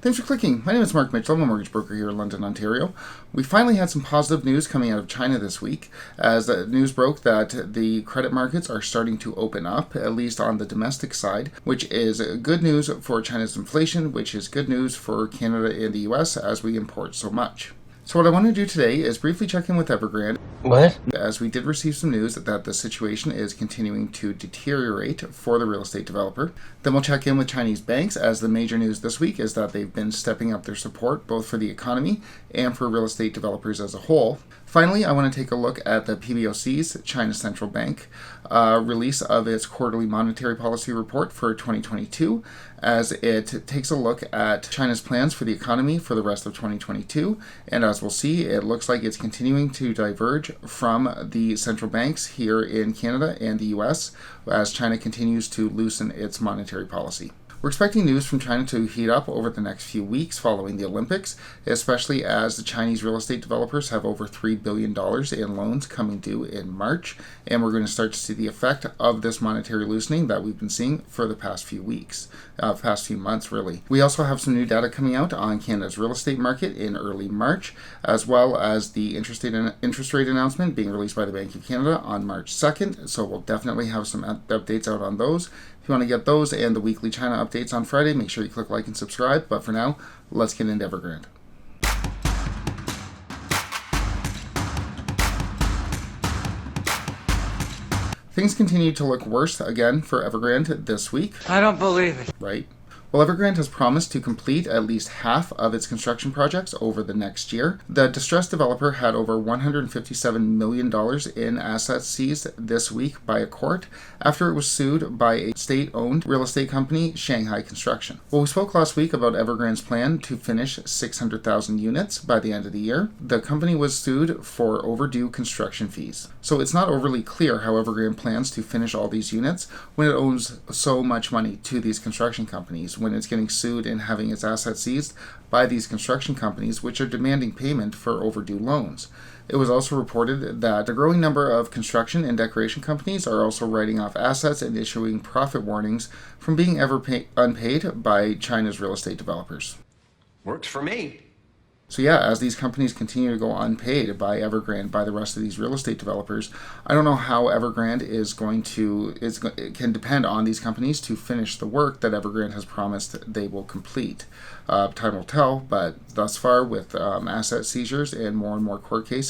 Thanks for clicking. My name is Mark Mitchell. I'm a mortgage broker here in London, Ontario. We finally had some positive news coming out of China this week, as the news broke that the credit markets are starting to open up, at least on the domestic side, which is good news for China's inflation, which is good news for Canada and the US as we import so much. So what I want to do today is briefly check in with Evergrande. What? As we did receive some news that the situation is continuing to deteriorate for the real estate developer. Then we'll check in with Chinese banks, as the major news this week is that they've been stepping up their support both for the economy and for real estate developers as a whole. Finally, I want to take a look at the PBOC's, China Central Bank, release of its quarterly monetary policy report for 2022, as it takes a look at China's plans for the economy for the rest of 2022. And as we'll see, it looks like it's continuing to diverge from the central banks here in Canada and the US as China continues to loosen its monetary policy. We're expecting news from China to heat up over the next few weeks following the Olympics, especially as the Chinese real estate developers have over $3 billion in loans coming due in March, and we're going to start to see the effect of this monetary loosening that we've been seeing for the past few weeks, past few months really. We also have some new data coming out on Canada's real estate market in early March, as well as the interest rate announcement being released by the Bank of Canada on March 2nd, so we'll definitely have some updates out on those. If you want to get those and the weekly China updates on Friday, make sure you click like and subscribe. But for now, let's get into Evergrande. Things continue to look worse again for Evergrande this week. I don't believe it. Right? Well, Evergrande has promised to complete at least half of its construction projects over the next year. The distressed developer had over $157 million in assets seized this week by a court after it was sued by a state-owned real estate company, Shanghai Construction. Well, we spoke last week about Evergrande's plan to finish 600,000 units by the end of the year. The company was sued for overdue construction fees. So it's not overly clear how Evergrande plans to finish all these units when it owes so much money to these construction companies, when it's getting sued and having its assets seized by these construction companies, which are demanding payment for overdue loans. It was also reported that a growing number of construction and decoration companies are also writing off assets and issuing profit warnings from being unpaid by China's real estate developers. Works for me. So yeah, as these companies continue to go unpaid by Evergrande, by the rest of these real estate developers, I don't know how Evergrande can depend on these companies to finish the work that Evergrande has promised they will complete. Time will tell, but thus far, with asset seizures and more court cases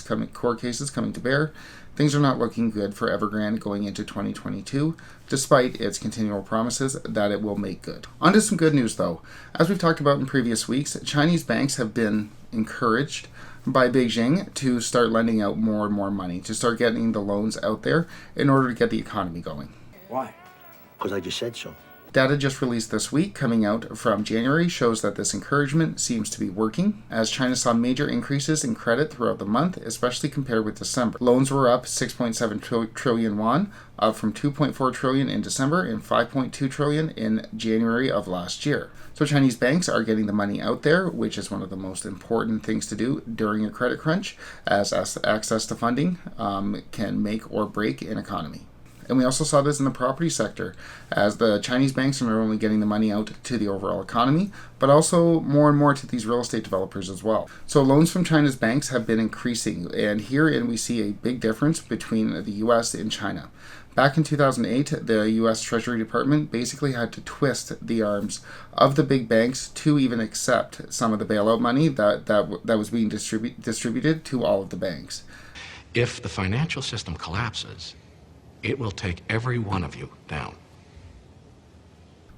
coming to bear, things are not looking good for Evergrande going into 2022, despite its continual promises that it will make good. On to some good news though. As we've talked about in previous weeks, Chinese banks have been encouraged by Beijing to start lending out more and more money, to start getting the loans out there in order to get the economy going. Why? Because I just said so. Data just released this week, coming out from January, shows that this encouragement seems to be working, as China saw major increases in credit throughout the month, especially compared with December. Loans were up 6.7 trillion yuan, up from 2.4 trillion in December and 5.2 trillion in January of last year. So Chinese banks are getting the money out there, which is one of the most important things to do during a credit crunch, as access to funding can make or break an economy. And we also saw this in the property sector, as the Chinese banks are not only getting the money out to the overall economy, but also more and more to these real estate developers as well. So loans from China's banks have been increasing, and herein we see a big difference between the US and China. Back in 2008, the US Treasury Department basically had to twist the arms of the big banks to even accept some of the bailout money that was being distributed to all of the banks. If the financial system collapses, it will take every one of you down.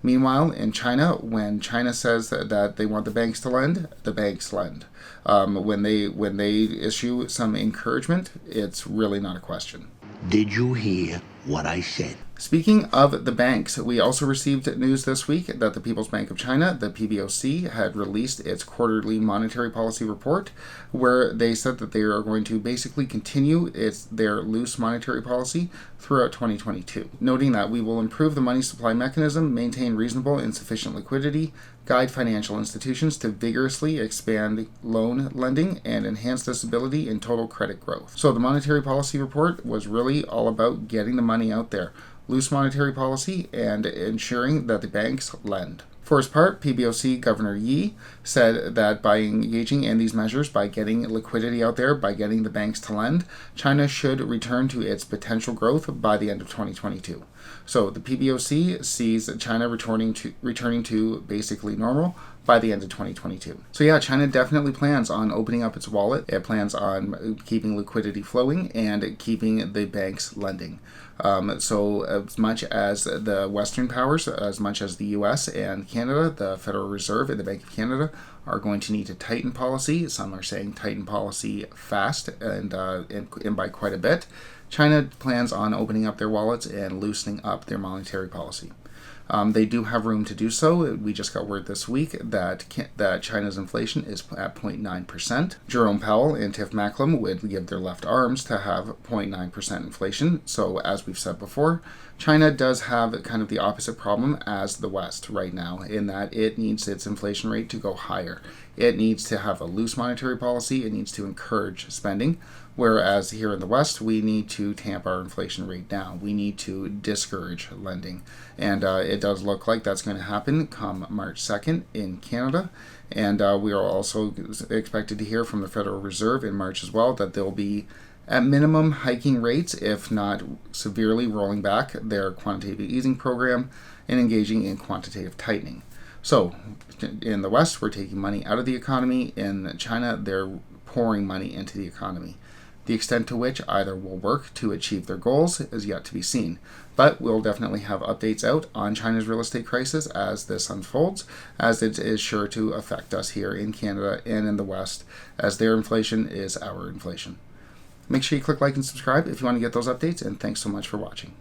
Meanwhile, in China, when China says that they want the banks to lend, the banks lend. When they issue some encouragement, it's really not a question. Did you hear what I said? Speaking of the banks, we also received news this week that the People's Bank of China, the PBOC, had released its quarterly monetary policy report, where they said that they are going to basically continue their loose monetary policy throughout 2022, noting that we will improve the money supply mechanism, maintain reasonable and sufficient liquidity, guide financial institutions to vigorously expand loan lending, and enhance the stability in total credit growth. So the monetary policy report was really all about getting the money out there, loose monetary policy, and ensuring that the banks lend. For his part, PBOC Governor Yi said that by engaging in these measures, by getting liquidity out there, by getting the banks to lend, China should return to its potential growth by the end of 2022. So the PBOC sees China returning to basically normal by the end of 2022. So yeah, China definitely plans on opening up its wallet. It plans on keeping liquidity flowing and keeping the banks lending. So as much as the Western powers, as much as the US and Canada, the Federal Reserve and the Bank of Canada are going to need to tighten policy. Some are saying tighten policy fast and by quite a bit. China plans on opening up their wallets and loosening up their monetary policy. They do have room to do so. We just got word this week that China's inflation is at 0.9%. Jerome Powell and Tiff Macklem would give their left arms to have 0.9% inflation. So as we've said before, China does have kind of the opposite problem as the West right now, in that it needs its inflation rate to go higher. It needs to have a loose monetary policy. It needs to encourage spending. Whereas here in the West, we need to tamp our inflation rate down. We need to discourage lending. And it does look like that's going to happen come March 2nd in Canada. And we are also expected to hear from the Federal Reserve in March as well that they'll be at minimum hiking rates, if not severely rolling back their quantitative easing program and engaging in quantitative tightening. So in the West, we're taking money out of the economy. In China, they're pouring money into the economy. The extent to which either will work to achieve their goals is yet to be seen. But we'll definitely have updates out on China's real estate crisis as this unfolds, as it is sure to affect us here in Canada and in the West, as their inflation is our inflation. Make sure you click like and subscribe if you want to get those updates, and thanks so much for watching.